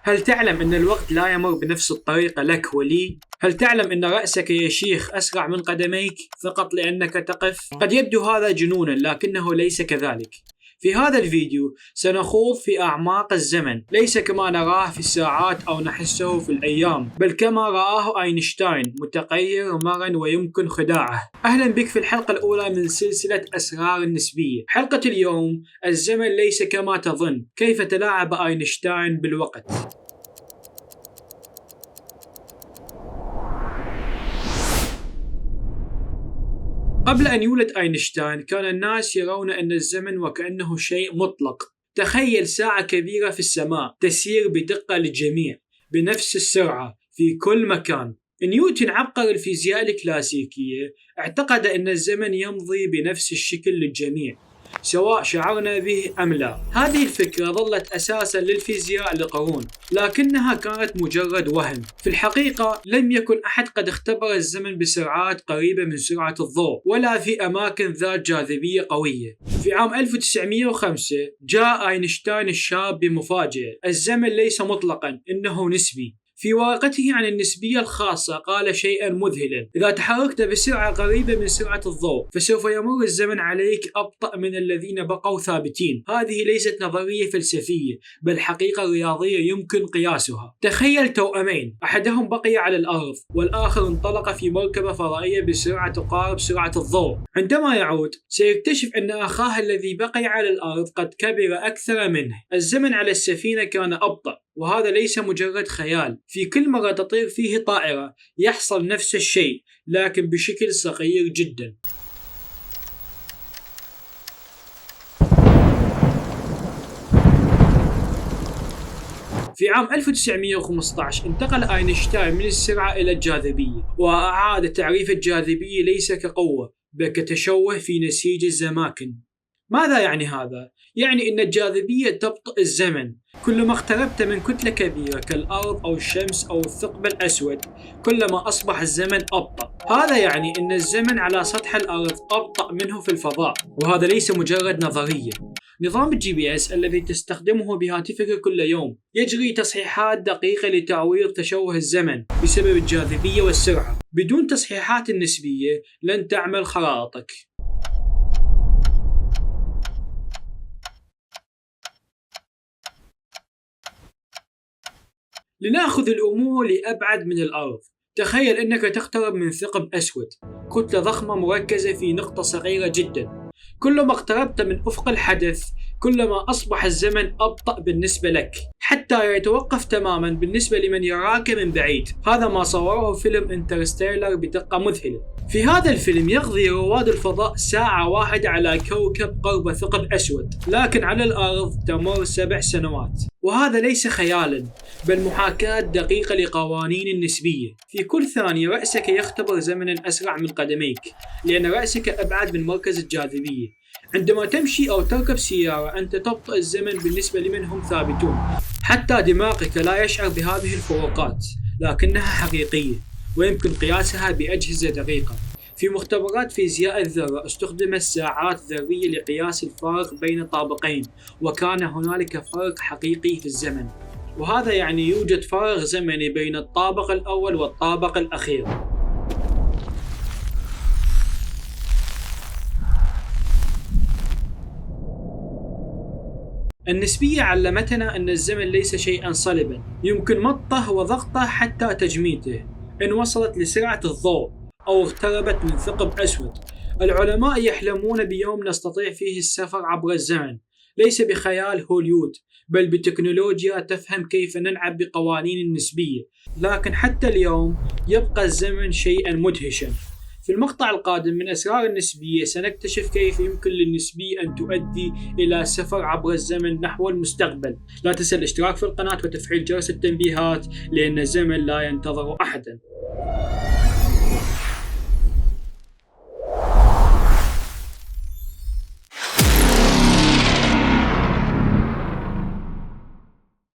هل تعلم أن الوقت لا يمر بنفس الطريقة لك ولي؟ هل تعلم أن رأسك يا شيخ أسرع من قدميك فقط لأنك تقف؟ قد يبدو هذا جنونا لكنه ليس كذلك. في هذا الفيديو سنخوض في أعماق الزمن، ليس كما نراه في الساعات أو نحسه في الأيام، بل كما رآه أينشتاين، متغير مرن ويمكن خداعه. أهلا بك في الحلقة الأولى من سلسلة أسرار النسبية. حلقة اليوم: الزمن ليس كما تظن، كيف تلاعب أينشتاين بالوقت. قبل أن يولد أينشتاين كان الناس يرون أن الزمن وكأنه شيء مطلق. تخيل ساعة كبيرة في السماء تسير بدقة للجميع بنفس السرعة في كل مكان. نيوتن عبقري الفيزياء الكلاسيكية اعتقد أن الزمن يمضي بنفس الشكل للجميع سواء شعرنا به أم لا. هذه الفكرة ظلت أساسا للفيزياء لقرون، لكنها كانت مجرد وهم. في الحقيقة لم يكن أحد قد اختبر الزمن بسرعات قريبة من سرعة الضوء ولا في أماكن ذات جاذبية قوية. في عام 1905 جاء أينشتاين الشاب بمفاجأة: الزمن ليس مطلقا، إنه نسبي. في ورقته عن النسبية الخاصة قال شيئا مذهلا: إذا تحركت بسرعة قريبة من سرعة الضوء فسوف يمر الزمن عليك أبطأ من الذين بقوا ثابتين. هذه ليست نظرية فلسفية بل حقيقة رياضية يمكن قياسها. تخيل توأمين، أحدهم بقي على الأرض والآخر انطلق في مركبة فضائية بسرعة تقارب سرعة الضوء. عندما يعود سيكتشف أن أخاه الذي بقي على الأرض قد كبر أكثر منه. الزمن على السفينة كان أبطأ، وهذا ليس مجرد خيال. في كل مرة تطير فيه طائرة يحصل نفس الشيء، لكن بشكل صغير جدا. في عام 1915 انتقل أينشتاين من السرعة إلى الجاذبية، وأعاد تعريف الجاذبية ليس كقوة بل كتشوه في نسيج الزماكن. ماذا يعني هذا؟ يعني أن الجاذبية تبطئ الزمن. كلما اقتربت من كتلة كبيرة كالأرض أو الشمس أو الثقب الأسود كلما أصبح الزمن أبطأ. هذا يعني أن الزمن على سطح الأرض أبطأ منه في الفضاء، وهذا ليس مجرد نظرية. نظام الGPS الذي تستخدمه بهاتفك كل يوم يجري تصحيحات دقيقة لتعويض تشوه الزمن بسبب الجاذبية والسرعة. بدون تصحيحات النسبية لن تعمل خرائطك. لنأخذ الأمور لأبعد من الأرض. تخيل أنك تقترب من ثقب أسود، كتلة ضخمة مركزة في نقطة صغيرة جدا. كلما اقتربت من أفق الحدث كلما أصبح الزمن أبطأ بالنسبة لك، حتى يتوقف تماما بالنسبة لمن يراك من بعيد. هذا ما صوره فيلم انترستيلر بدقة مذهلة. في هذا الفيلم يقضي رواد الفضاء ساعة واحدة على كوكب قرب ثقب أسود، لكن على الأرض تمر 7 سنوات. وهذا ليس خيالا بل محاكاة دقيقة لقوانين النسبية. في كل ثانية رأسك يختبر زمنا أسرع من قدميك، لأن رأسك أبعد من مركز الجاذبية. عندما تمشي أو تركب سيارة أنت تبطئ الزمن بالنسبة لمن هم ثابتون. حتى دماغك لا يشعر بهذه الفروقات، لكنها حقيقية ويمكن قياسها بأجهزة دقيقة. في مختبرات فيزياء الذرة استخدمت ساعات ذرية لقياس الفارق بين طابقين، وكان هنالك فرق حقيقي في الزمن. وهذا يعني يوجد فارق زمني بين الطابق الأول والطابق الأخير. النسبية علمتنا أن الزمن ليس شيئا صلبا يمكن مطه وضغطه حتى تجميده. إن وصلت لسرعة الضوء أو اقتربت من ثقب أسود، العلماء يحلمون بيوم نستطيع فيه السفر عبر الزمن، ليس بخيال هوليود بل بتكنولوجيا تفهم كيف نلعب بقوانين النسبية. لكن حتى اليوم يبقى الزمن شيئا مدهشا. في المقطع القادم من أسرار النسبية سنكتشف كيف يمكن للنسبية أن تؤدي إلى سفر عبر الزمن نحو المستقبل. لا تنسى الاشتراك في القناة وتفعيل جرس التنبيهات، لأن الزمن لا ينتظر أحدا.